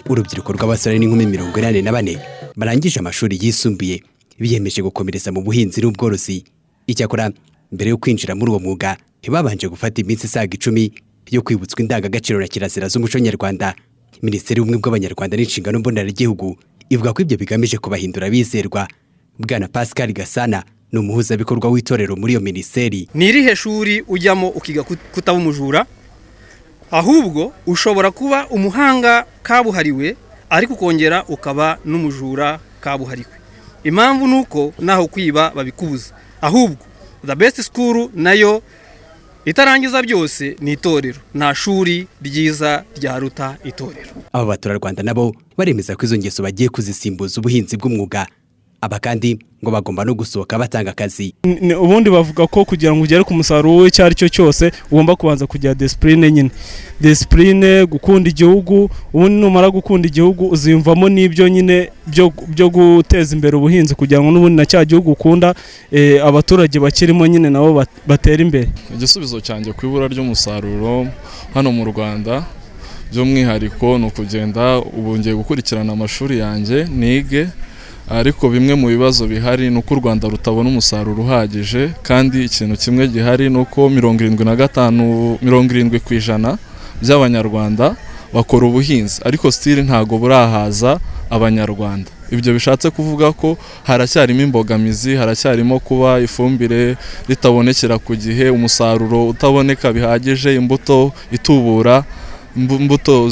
urubyiruko rw'abasore n'inkumi 84 barangije amashuri yisumbuye biyemeje gukomereza mu buhinzi n'ubworozi. Icyakora mbere yo kwinjira muri uwo mwuga ntibabanje gufata iminsi isaga 10 yo kwibutswa indangagaciro na kirazira z'umuco nyarwanda. Minisiteri y'Ubumwe bw'Abanyarwanda n'Inshingano Mboneragihugu ivuga ko ibyo bigamije kubahindura bizerwa. Bwana Pascal Gasana ni umuhuzabikorwa w'itorero muri iyo minisiteri. Nirihe shuri ujyamo ukiga kutaba umujura, ahubwo ushobora kuba umuhanga kabuhariwe ariko ukongera ukaba n'umujura kabuhariwe. Impamvu nuko naho kwiba babikubuza, ahubwo the best school nayo itarangiza byose ni itorero. Nta shuri ryiza ryaruta itorero. Aba baturarwanda nabo baremeza ko izo ngeso bagiye kuzisimbuza ubuhinzi bw'umwuga. Aba kandi ngo bagomba no gusohoka batanga akazi. Ubundi bavuga ko kugira ngo ugere ku musaruro w'icyari cyo cyose ugomba kubanza kugira discipline nyine. Discipline, gukunda igihugu, ubundi numara gukunda igihugu uzimvamo n'ibyo nyine byo guteza imbere ubuhinzi kugira ngo n'ubundi na cya gihugu ukunda abaturage bakirimo nyine nabo batera imbere. Igisubizo cyanjye ku ibura ry'umusaruro hano mu Rwanda by'umwihariko no kugenda ubungiye gukurikirana amashuri yanjye nige, ariko bimwe mu bibazo bihari nuko u Rwanda rutabona umusaruro uhagije, kandi ikintu kimwe gihari nuko 70% by'abanyarwanda bakora ubuhinzi, ariko still ntago burahaza abanyarwanda. Ibyo bishatse kuvuga ko haracyarimo imbogamizi, haracyarimo kuba ifumbire ritabonekera ku gihe, umusaruro utaboneka bihagije, imbuto itubura, imbuto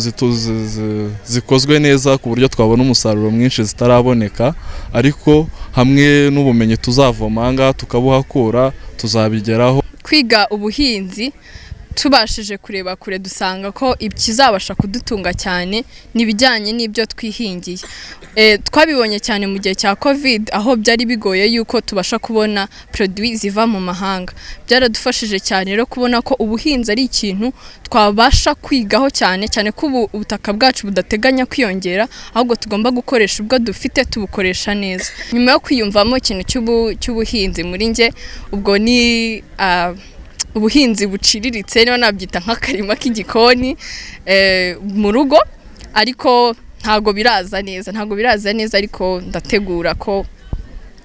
zikozwe neza ku buryo twabona umusaruro mwinshi zitaraboneka, ariko hamwe n'ubumenyi tuzavomanga tukabuhakura tuzabigeraho. Kwiga ubuhinzi tubashije kureba kure dusanga ko ikizabasha kudutunga cyane nibijyanye n'ibyo twihingiye. Twabibonye cyane mu gihe cya COVID aho byari bigoye yuko tubasha kubona produits ziva mu mahanga. Byaradufashije cyane rero kubona ko ubuhinzi ari ikintu twabasha kwigaho cyane ko ubutaka bwacu budateganya kwiyongera, ahubwo tugomba gukoresha ubwo dufite tubukoresha neza. Nyuma yo kwiyumvamo ikintu cy'ubuhinzi muri nge, ubwo ni ubuhinzi buciriritse, niba nabyita nk'akarima k'igikoni mu rugo, ariko ntago biraza neza, ariko ndategura ko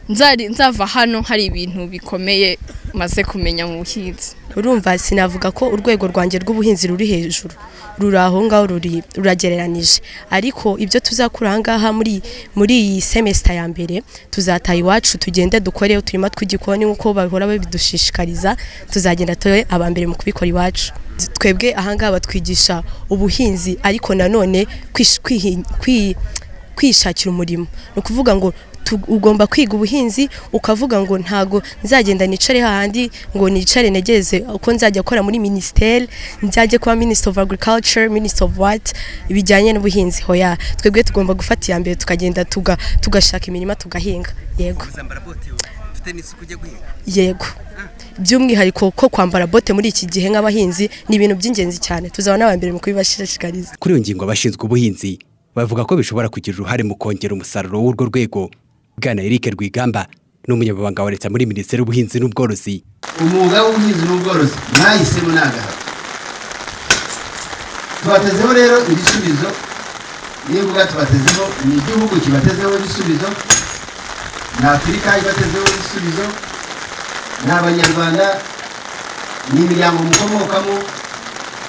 nzava hano hari ibintu bikomeye maze kumenya mu buhinzi. Urumva sinavuga ko urwego rwanjye rw'ubuhinzi ruri hejuru, ruri aho ngaho ruragereranije, ariko ibyo tuzakura ahangaha muri iyi semester ya mbere tuzataha iwacu tugende dukore uturima tw'igikoni nk'uko bahora babidushishikariza, tuzagenda turi abambere mu kubikora iwacu. Twebwe ahangaha batwigisha ubuhinzi ariko nanone kwishakira umurimo, no kuvuga ngo ugomba kwiga ubuhinzi ukavuga ngo ntago nzagenda nicare hahandi ngo nicare negeze uko nzajya akora muri ministeri, nzajye kuba Minister of Agriculture, Minister of what ibijyanye n'ubuhinzi. Hoya twebwe tugomba gufata ya mbere tukagenda tugashaka imirima tugahinga. Yego by'umwihariko ko kwambara bote muri iki gihe nk'abahinzi ni ibintu by'ingenzi cyane, tuzabona abambere mu kubibashishikariza. Kuri iyo ngingo abashinzwe ubuhinzi bavuga ko bishobora kugira uruhare mu kongera umusaruro w'urwo rwego. Bwana Eric Rwigamba ni umunyamabanga wa leta muri Minisiteri y'Ubuhinzi n'Ubworozi. Umwuga w'ubuhinzi n'ubworozi mwahisemo nagahato, tubatezeho rero ibisubizo. Niba tubatezeho ni igihugu kibatezeho ibisubizo, na Afurika ibatezeho ibisubizo, n'Abanyarwanda n'imiryango mukomokamo,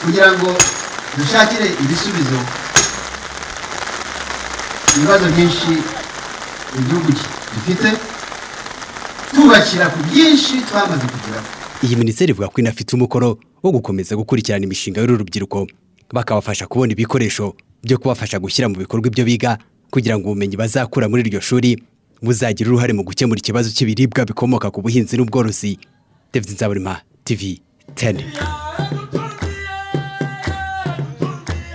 kugira ngo dushakire ibisubizo ibibazo byinshi igihugu gifite, tubakira ku byinshi twamaze kugeraho. Iyi minisiteri ivuga ko inafite umukoro wo gukomeza gukurikirana imishinga y'urubyiruko, bakabafasha kubona ibikoresho byo kubafasha gushyira mu bikorwa ibyo biga, kugira ngo ubumenyi bazakura muri iryo shuri buzagira uruhare mu gukemura ikibazo cy'ibiribwa bikomoka ku buhinzi n'ubworozi. David Nzaburima, TV 10.